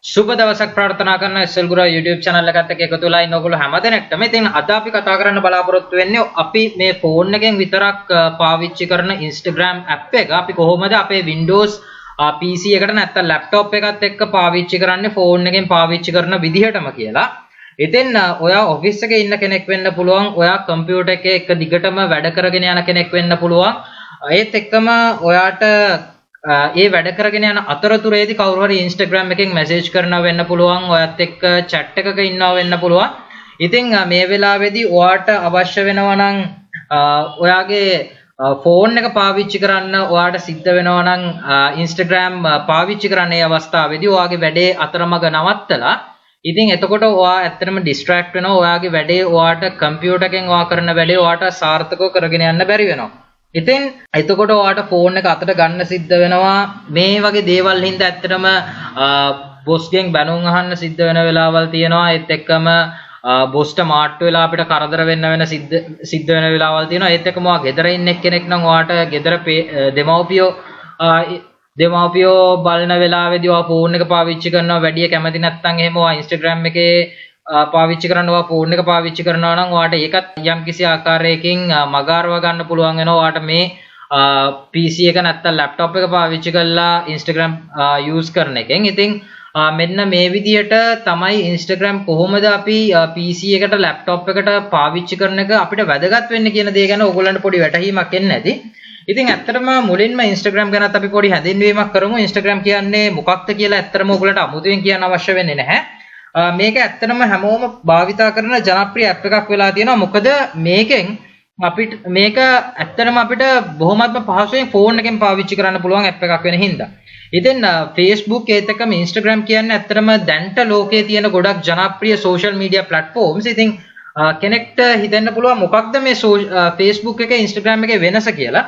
සුබ දවසක් ප්‍රාර්ථනා කරන SL ගුරා YouTube channel එකත් එක්ක එකතු වෙලා ඉන්න ඔයගොල්ලෝ හැමදෙනෙක්ටම. ඉතින් අද අපි කතා කරන්න බලාපොරොත්තු වෙන්නේ අපි මේ ෆෝන් එකෙන් විතරක් පාවිච්චි කරන Instagram app එක අපි කොහොමද අපේ Windows PC එකට නැත්නම් laptop එකත් එක්ක පාවිච්චි කරන්නේ ෆෝන් එකෙන් පාවිච්චි කරන විදිහටම කියලා. ඉතින් ඔයා ඔෆිස් එකේ ඉන්න කෙනෙක් වෙන්න පුළුවන්, ඔයා කම්පියුටර් එකේ එක දිගටම වැඩ කරගෙන යන කෙනෙක් වෙන්න පුළුවන්. ඒත් එක්කම ඔයාට ඒ වැඩ කරගෙන යන අතරතුරේදී කවුරු හරි Instagram එකෙන් මැසේජ් කරනවා වෙන්න පුළුවන්, ඔයත් එක්ක chat එකක ඉන්නවා වෙන්න පුළුවන්. ඉතින් මේ වෙලාවේදී ඔයාට අවශ්‍ය වෙනවා නම් ඔයාගේ ෆෝන් එක පාවිච්චි කරන්න ඔයාට සිද්ධ වෙනවා නම් Instagram පාවිච්චි කරන්න මේ අවස්ථාවේදී ඔයාගේ වැඩේ අතරමඟ නවත්තලා ඉතින් එතකොට ඔයා ඇත්තටම distract වෙනවා. ඔයාගේ වැඩේ ඔයාට කම්පියුටර් එකෙන් ඔයා කරන වැඩේ ඔයාට සාර්ථකව කරගෙන යන්න බැරි වෙනවා. ඉතින් එතකොට ඔයාට ෆෝන් එක අතට ගන්න සිද්ධ වෙනවා. මේ වගේ දේවල් හින්දා ඇත්තටම බොස්ගෙන් බැනුම් අහන්න සිද්ධ වෙන වෙලාවල් තියෙනවා. ඒත් එක්කම බොස්ට මාට්ටු වෙලා අපිට කරදර වෙන්න සිද්ධ වෙන වෙලාවල් තියෙනවා. ඒත් එක්කම ඔයා ගෙදර ඉන්න කෙනෙක් නම් ඔයාට ගෙදර දෙමව්පියෝ බලන වෙලාවේදී ඔයා ෆෝන් එක පාවිච්චි කරනවා වැඩි කැමති නැත්නම් එහෙම ඔයා Instagram එකේ පාවිච්චි කරනවා ෆෝන් එක පාවිච්චි කරනවා නම් ඔයාට ඒකත් යම්කිසි ආකාරයකින් මගාරව ගන්න පුළුවන් වෙනවා. ඔයාට මේ PC එක නැත්නම් laptop එක පාවිච්චි කරලා Instagram use කරන එකෙන්. ඉතින් මෙන්න මේ විදිහට තමයි Instagram කොහොමද අපි PC එකට laptop එකට පාවිච්චි කරන එක අපිට වැදගත් වෙන්නේ කියන දේ ගැන ඕගොල්ලන්ට පොඩි වැටහීමක් එන්නේ නැති. ඉතින් ඇත්තටම මුලින්ම Instagram ගැනත් අපි පොඩි හැඳින්වීමක් කරමු. Instagram කියන්නේ මොකක්ද කියලා ඇත්තටම ඔයගොල්ලන්ට අමුතුවෙන් කියන්න අවශ්‍ය වෙන්නේ නැහැ. මේක ඇත්තටම හැමෝම භාවිතා කරන ජනප්‍රිය app එකක් වෙලා තියෙනවා. මොකද මේකෙන් මේක ඇත්තටම අපිට බොහොමත්ම පහසුවෙන් ෆෝන් එකෙන් පාවිච්චි කරන්න පුළුවන් app එකක් වෙන හින්දා. ඉතින් Facebook ඒත් එක්කම Instagram කියන්නේ ඇත්තටම දැන්ට ලෝකයේ තියෙන ගොඩක් ජනප්‍රිය social media platforms. ඉතින් කෙනෙක්ට හිතෙන්න පුළුවන් මොකක්ද මේ Facebook එකේ Instagram එකේ වෙනස කියලා.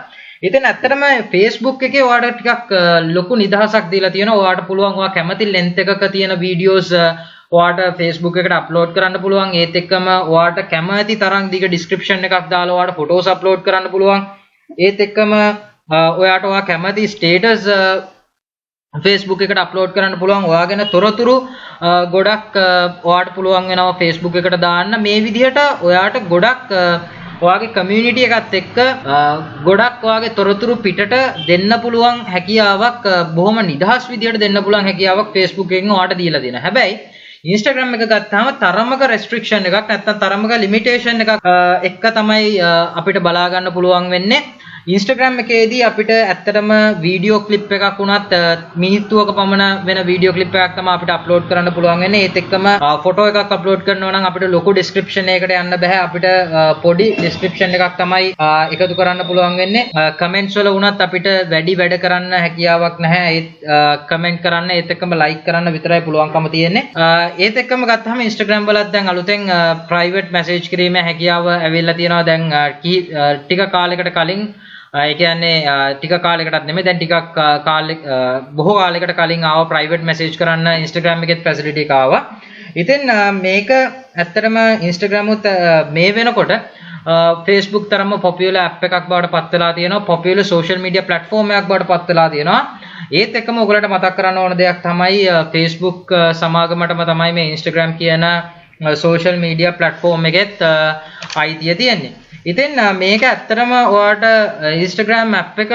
ඉතින් ඇත්තටම Facebook එකේ ඔයාලට ටිකක් ලොකු නිදහසක් දීලා තියෙනවා. ඔයාලට පුළුවන් ඔයා කැමති length එකක තියෙන videos ඔයාට Facebook එකට අප්ලෝඩ් කරන්න පුළුවන්. ඒත් එක්කම ඔයාට කැමති තරම් දිග description එකක් දාලා ඔයාට photos upload කරන්න පුළුවන්. ඒත් එක්කම ඔයාට ඔයා කැමති status Facebook එකට අප්ලෝඩ් කරන්න පුළුවන්. ඔයාගෙන තොරතුරු ගොඩක් ඔයාට පුළුවන් වෙනවා Facebook එකට දාන්න. මේ විදිහට ඔයාට ගොඩක් ඔයාගේ community එකත් එක්ක ගොඩක් ඔයාගේ තොරතුරු පිටට දෙන්න පුළුවන් හැකියාවක් බොහොම නිදහස් විදිහට දෙන්න පුළුවන් හැකියාවක් Facebook එකෙන් ඔයාට දීලා දෙනවා. හැබැයි Instagram එක ගත්තාම තරමක restriction එකක් නැත්නම් තරමක limitation එකක් එක්ක තමයි අපිට බලා ගන්න පුළුවන් වෙන්නේ. Instagram එකේදී අපිට ඇත්තටම වීඩියෝ ක්ලිප් එකක් වුණත් මිනිත්තුවක පමණ වෙන වීඩියෝ ක්ලිප් එකක් තමයි අපිට අප්ලෝඩ් කරන්න පුළුවන් වෙන්නේ. ඒත් එක්කම ෆොටෝ එකක් අප්ලෝඩ් කරනවා නම් අපිට ලොකු description එකකට යන්න බෑ. අපිට පොඩි description එකක් තමයි එකතු කරන්න පුළුවන් වෙන්නේ. comments වල වුණත් අපිට වැඩි වැඩ කරන්න හැකියාවක් නැහැ. ඒත් comment කරන්න ඒත් එක්කම like කරන්න විතරයි පුළුවන්කම තියෙන්නේ. ඒත් එක්කම ගත්තාම Instagram වලත් දැන් අලුතෙන් private message කිරීමේ හැකියාව ඇවිල්ලා තියෙනවා. දැන් ටික කාලයකට කලින් ඒ කියන්නේ ටික කාලයකටත් නෙමෙයි දැන් ටිකක් බොහෝ කාලයකට කලින් ආව private message කරන්න Instagram එකෙත් facility එක ආවා. ඉතින් මේක ඇත්තටම Instagram උත් මේ වෙනකොට Facebook තරම popular app එකක් බවට පත් වෙලා තියෙනවා. popular social media platform එකක් බවට පත් වෙලා තියෙනවා. ඒත් එක්කම ඔයගලට මතක් කරන්න ඕන දෙයක් තමයි Facebook සමාගමටම තමයි මේ Instagram කියන social media platform එකෙත් අයිතිය තියෙන්නේ. ඉතින් මේක ඇත්තටම ඔයාට Instagram app එක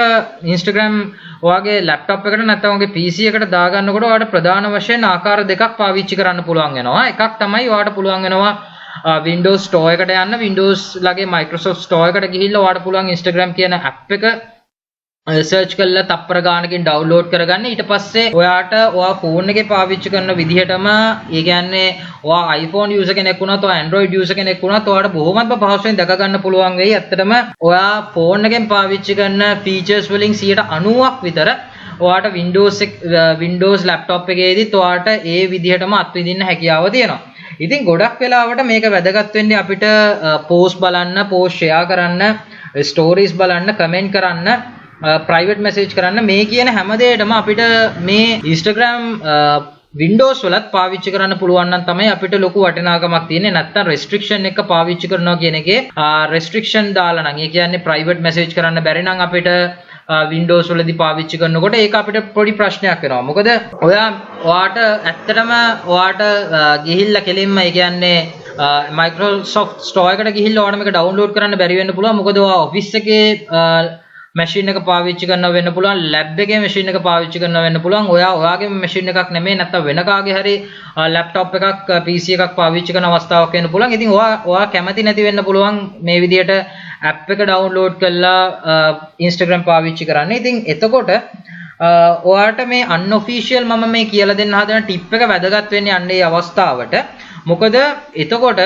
Instagram ඔයාගේ laptop එකට නැත්නම් ඔයාගේ PC එකට දාගන්නකොට ඔයාට ප්‍රධාන වශයෙන් ආකාර දෙකක් පාවිච්චි කරන්න පුළුවන් වෙනවා. එකක් තමයි ඔයාට පුළුවන් වෙනවා Windows Store එකට යන්න. Windows ලගේ Microsoft Store එකට ගිහිල්ලා ඔයාට පුළුවන් Instagram කියන app එක search කරලා තප්පර ගානකින් download කරගන්න. ඊට පස්සේ ඔයාට ඔයා phone එකේ පාවිච්චි කරන විදිහටම ඒ කියන්නේ ඔයා iPhone user කෙනෙක් වුණත් ඔයා Android user කෙනෙක් වුණත් ඔයාට බොහොමත්ම පහසුවෙන් දැක ගන්න පුළුවන් වෙයි. ඇත්තටම ඔයා phone එකෙන් පාවිච්චි කරන features වලින් 90% විතර ඔයාට Windows laptop එකේදීත් ඔයාට ඒ විදිහටම අත්විඳින්න හැකියාව තියෙනවා. ඉතින් ගොඩක් වෙලාවට මේක වැදගත් වෙන්නේ අපිට post බලන්න, post share කරන්න, stories බලන්න, comment කරන්න, private message කරන්න, මේ කියන හැම දෙයකටම අපිට මේ Instagram Windows වලත් පාවිච්චි කරන්න පුළුවන් නම් තමයි අපිට ලොකු වටිනාකමක් තියෙන්නේ. නැත්තම් restriction එක පාවිච්චි කරනවා කියන එකේ restriction දාලා නම් ඒ කියන්නේ private message කරන්න බැරි නම් අපිට Windows වලදී පාවිච්චි කරනකොට ඒක අපිට පොඩි ප්‍රශ්නයක් වෙනවා. මොකද ඔයාට ඇත්තටම ඔයාට ගිහිල්ලා කෙලින්ම ඒ කියන්නේ Microsoft Store එකට ගිහිල්ලා ඔයාලා මේක download කරන්න බැරි වෙන්න පුළුවන්. මොකද ඔයා office එකේ machine එක පාවිච්චි කරනවා වෙන්න පුළුවන්, lab එකේ machine එක පාවිච්චි කරනවා වෙන්න පුළුවන්. ඔයාගේ machine එකක් නෙමෙයි නැත්නම් වෙන කාගේ හරි laptop එකක් PC එකක් පාවිච්චි කරන අවස්ථාවක් වෙන්න පුළුවන්. ඉතින් ඔයා කැමති නැති වෙන්න පුළුවන් මේ විදිහට app එක download කරලා Instagram පාවිච්චි කරන්න. ඉතින් එතකොට ඔයාට මේ unofficial මම මේ කියලා දෙන්න හදන tip එක වැදගත් වෙන්නේ අන්න ඒ අවස්ථාවට. මොකද එතකොට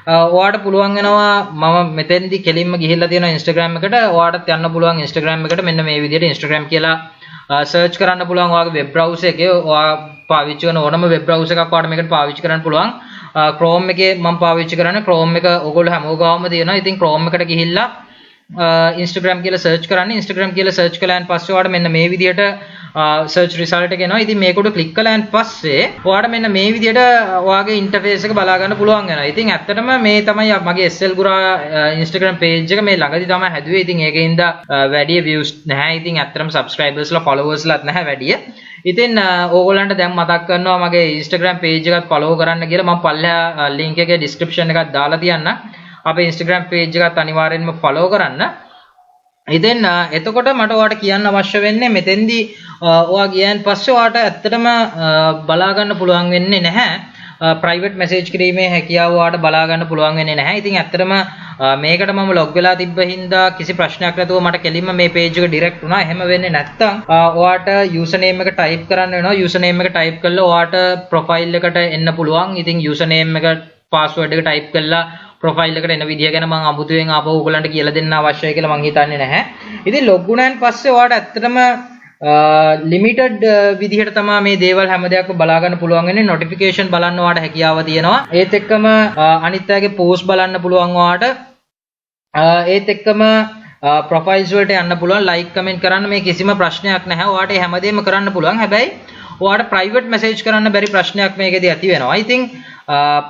ඔයාට පුළුවන් වෙනවා මම මෙතෙන්දි කෙලින්ම ගිහිල්ලා තියෙන Instagram එකට ඔයාටත් යන්න පුළුවන් Instagram එකට මෙන්න මේ විදිහට Instagram කියලා search කරන්න පුළුවන් ඔයාගේ web browser එකේ ඔයා පාවිච්චි කරන ඕනම web browser එකක් ඔයාට මේකට පාවිච්චි කරන්න පුළුවන් Chrome එකේ මම පාවිච්චි කරන්නේ Chrome එක ඔයගොල්ලෝ හැමෝගාම තියෙනවා ඉතින් Chrome එකට ගිහිල්ලා Instagram කියලා search කරන්න Instagram කියලා search කළාන් පස්සේ ඔයාට මෙන්න මේ විදිහට search result එක එනවා. ඉතින් මේක උඩ click කළාන් පස්සේ ඔයාට මෙන්න මේ විදිහට ඔයාගේ interface එක බලා ගන්න පුළුවන් වෙනවා. ඉතින් ඇත්තටම මේ තමයි මගේ SL ගුරා Instagram page එක මේ ළඟදී තමයි හැදුවේ. ඉතින් ඒකෙන්ද වැඩි views නැහැ. ඉතින් ඇත්තටම subscribers ලා followers ලාත් නැහැ වැඩි. ඉතින් ඕගොල්ලන්ට දැන් මතක් කරනවා මගේ Instagram page එකත් follow කරන්න කියලා මම පල්ලෙහා link එකේ description එකක් දාලා තියන්න. අපේ Instagram page එකත් අනිවාර්යෙන්ම follow කරන්න. ඉතින් එතකොට මට ඔයාලට කියන්න අවශ්‍ය වෙන්නේ මෙතෙන්දී ඔයා ගියන් පස්සේ ඔයාලට ඇත්තටම බලා ගන්න පුළුවන් වෙන්නේ නැහැ. private message කිරීමේ හැකියාව ඔයාලට බලා ගන්න පුළුවන් වෙන්නේ නැහැ. ඉතින් ඇත්තටම මේකට මම log වෙලා තිබ්බ හින්දා කිසි ප්‍රශ්නයක් නැතුව මට කෙලින්ම මේ page එක direct වුණා. එහෙම වෙන්නේ නැත්තම් ඔයාලට username එක type කරන්න වෙනවා. username එක type කළා ඔයාලට profile එකට එන්න පුළුවන්. ඉතින් username එක password එක type කළා profile එකට එන විදිය ගැන මම අමුතුවෙන් ආපහු ඔයගලන්ට කියලා දෙන්න අවශ්‍යයි කියලා මම හිතන්නේ නැහැ. ඉතින් log වුණාන් පස්සේ ඔයාලට ඇත්තටම limited විදිහට තමයි මේ දේවල් හැම දෙයක්ම බලා ගන්න පුළුවන් වෙන්නේ. notification බලන්න ඔයාලට හැකියාව තියෙනවා. ඒත් එක්කම අනිත් අයගේ post බලන්න පුළුවන් ඔයාලට. ඒත් එක්කම profiles වලට යන්න පුළුවන්, like comment කරන්න මේ කිසිම ප්‍රශ්නයක් නැහැ. ඔයාලට හැමදේම කරන්න පුළුවන්. හැබැයි ඔයාලට private message කරන්න බැරි ප්‍රශ්නයක් මේකෙදී ඇති වෙනවා. ඉතින්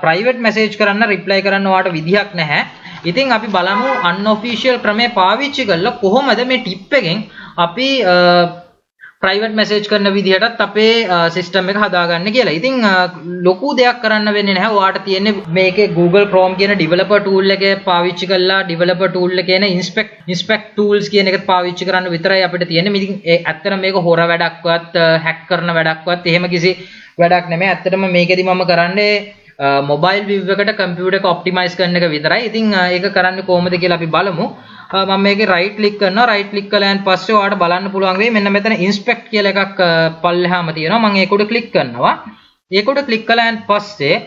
private message කරන්න reply කරන්න ඔයාලට විදිහක් නැහැ. ඉතින් අපි බලමු unofficial ක්‍රමය පාවිච්චි කරලා කොහොමද මේ tip එකෙන් අපි private message කරන විදිහටත් අපේ system එක හදාගන්න කියලා. ඉතින් ලොකු දෙයක් කරන්න වෙන්නේ නැහැ. ඔයාලට තියෙන්නේ මේකේ Google Chrome කියන developer tool එක පාවිච්චි කරලා developer tool එකේ නේ inspect tools කියන එක පාවිච්චි කරන්න විතරයි අපිට තියෙන්නේ. ඉතින් ඇත්තටම මේක හොර වැඩක්වත් hack කරන වැඩක්වත් එහෙම කිසි වැඩක් නෙමෙයි. ඇත්තටම මේකෙදි මම කරන්නේ mobile view එකට computer එක optimize කරන එක විතරයි. ඉතින් ඒක කරන්නේ කොහොමද කියලා අපි බලමු. මම මේකේ right click කරනවා. right click කළාන් පස්සේ ඔයාලට බලන්න පුළුවන් වෙයි මෙන්න මෙතන inspect කියලා එකක් පල්ලෙහාම තියෙනවා. මම ඒක උඩ click කරනවා. ඒක උඩ click කළාන් පස්සේ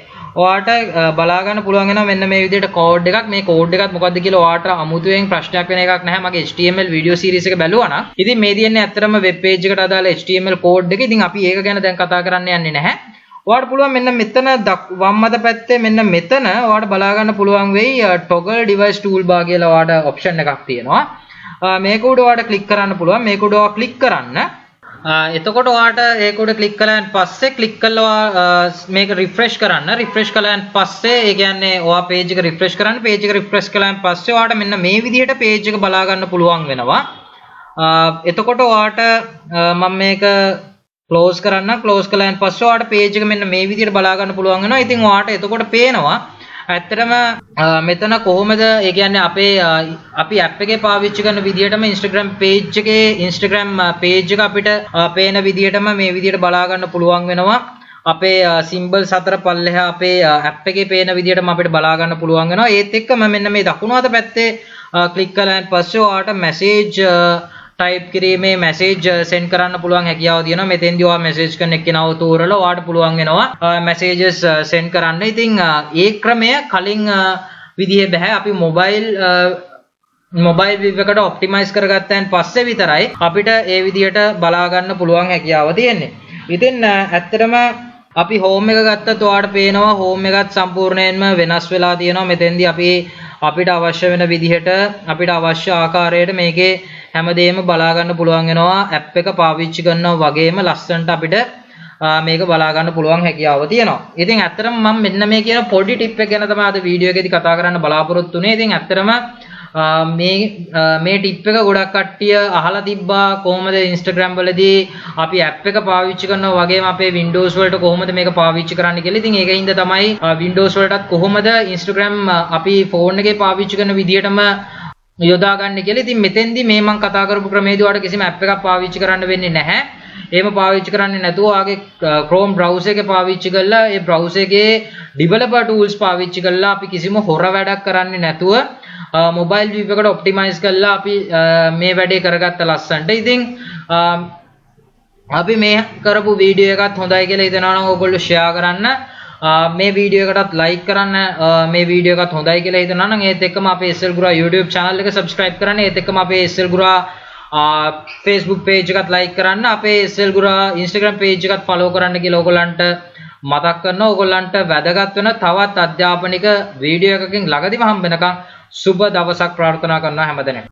ඔයාලට බලා ගන්න පුළුවන් වෙනවා මෙන්න මේ විදිහට code එකක්. මේ code එකත් මොකද්ද කියලා ඔයාලට අමුතුවෙන් ප්‍රශ්නයක් වෙන එකක් නැහැ. මගේ HTML video series එක බැලුවා නම් ඉතින් මේ තියෙන්නේ ඇත්තටම web page එකට අදාළ HTML code එක. ඉතින් අපි ඒක ගැන දැන් කතා කරන්න යන්නේ නැහැ. ඔයාලට පුළුවන් මෙන්න මෙතන වම් අත පැත්තේ මෙන්න මෙතන ඔයාලට බලා ගන්න පුළුවන් වෙයි toggle device toolbar කියලා ඔයාලට option එකක් තියෙනවා. මේක උඩ ඔයාලට click කරන්න පුළුවන්. මේක උඩ ඔයා click කරන්න. එතකොට ඔයාලට ඒක උඩ click කළාන් පස්සේ click කළා මේක refresh කරන්න. refresh කළාන් පස්සේ ඒ කියන්නේ ඔයා page එක refresh කරන්න. page එක refresh කළාන් පස්සේ ඔයාලට මෙන්න මේ විදිහට page එක බලා ගන්න පුළුවන් වෙනවා. එතකොට ඔයාලට මම මේක close කරන්න. close කළාන් පස්සේ ඔයාලට page එක මෙන්න මේ විදිහට බලා ගන්න පුළුවන් වෙනවා. ඉතින් ඔයාලට එතකොට පේනවා ඇත්තටම මෙතන කොහොමද ඒ කියන්නේ අපි app එකේ පාවිච්චි කරන විදිහටම Instagram page එක අපිට පේන විදිහටම මේ විදිහට බලා ගන්න පුළුවන් වෙනවා. අපේ symbols හතර පල්ලෙහා අපේ app එකේ පේන විදිහටම අපිට බලා ගන්න පුළුවන් වෙනවා. ඒත් එක්කම මෙන්න මේ දකුණු අත පැත්තේ click කළාන් පස්සේ ඔයාලට message type කිරීමේ message send කරන්න පුළුවන් හැකියාව තියෙනවා. මෙතෙන්දී ඔයා message කරන එක්කෙනාව තෝරලා ඔයාට පුළුවන් වෙනවා messages send කරන්න. ඉතින් ඒ ක්‍රමය කලින් විදිහේ බෑ. අපි mobile view එකට optimize කරගත්තන් පස්සේ විතරයි අපිට ඒ විදිහට බලා ගන්න පුළුවන් හැකියාව තියෙන්නේ. ඉතින් ඇත්තටම අපි home එක ගත්තත් ඔයාට පේනවා home එකත් සම්පූර්ණයෙන්ම වෙනස් වෙලා තියෙනවා. මෙතෙන්දී අපිට අවශ්‍ය වෙන විදිහට අපිට අවශ්‍ය ආකාරයට මේකේ හැමදේම බලා ගන්න පුළුවන් වෙනවා. app එක පාවිච්චි කරනවා වගේම ලස්සනට අපිට මේක බලා ගන්න පුළුවන් හැකියාව තියෙනවා. ඉතින් ඇත්තටම මම මෙන්න මේ කියන පොඩි ටිප් එක ගැන තමයි අද වීඩියෝ එකේදී කතා කරන්න බලාපොරොත්තු වෙන්නේ. ඉතින් ඇත්තටම මේ ටිප් එක ගොඩක් කට්ටිය අහලා තිබ්බා කොහොමද Instagram වලදී අපි app එක පාවිච්චි කරනවා වගේම අපේ Windows වලට කොහොමද මේක පාවිච්චි කරන්න කියලා. ඉතින් ඒකින්ද තමයි Windows වලටත් කොහොමද Instagram අපි ෆෝන් එකේ පාවිච්චි කරන විදිහටම යොදා ගන්න කියලා. ඉතින් මෙතෙන්දි මේ මම කතා කරපු ක්‍රමයේදී ඔයාලට කිසිම app එකක් පාවිච්චි කරන්න වෙන්නේ නැහැ. එහෙම පාවිච්චි කරන්නේ නැතුව ඔයාගේ Chrome browser එක පාවිච්චි කරලා ඒ browser එකේ developer tools පාවිච්චි කරලා අපි කිසිම හොර වැඩක් කරන්නේ නැතුව mobile view එකට optimize කරලා අපි මේ වැඩේ කරගත්ත ලස්සනට. ඉතින් අපි මේ කරපු වීඩියෝ එකත් හොඳයි කියලා හිතනවා නම් ඕගොල්ලෝ share කරන්න. මේ වීඩියෝ එකටත් like කරන්න. මේ වීඩියෝ එකත් හොඳයි කියලා හිතනවා නම් ඒත් එක්කම අපේ SL Gura YouTube channel එක subscribe කරන්න. ඒත් එක්කම අපේ SL Gura Facebook page එකත් like කරන්න. අපේ SL Gura Instagram page එකත් follow කරන්න කියලා ඕගොල්ලන්ට මතක් කරනවා. ඕගොල්ලන්ට වැදගත් වෙන තවත් අධ්‍යාපනික වීඩියෝ එකකින් ළඟදිම හම්බ වෙනකම් සුබ දවසක් ප්‍රාර්ථනා කරනවා හැමදෙනාටම.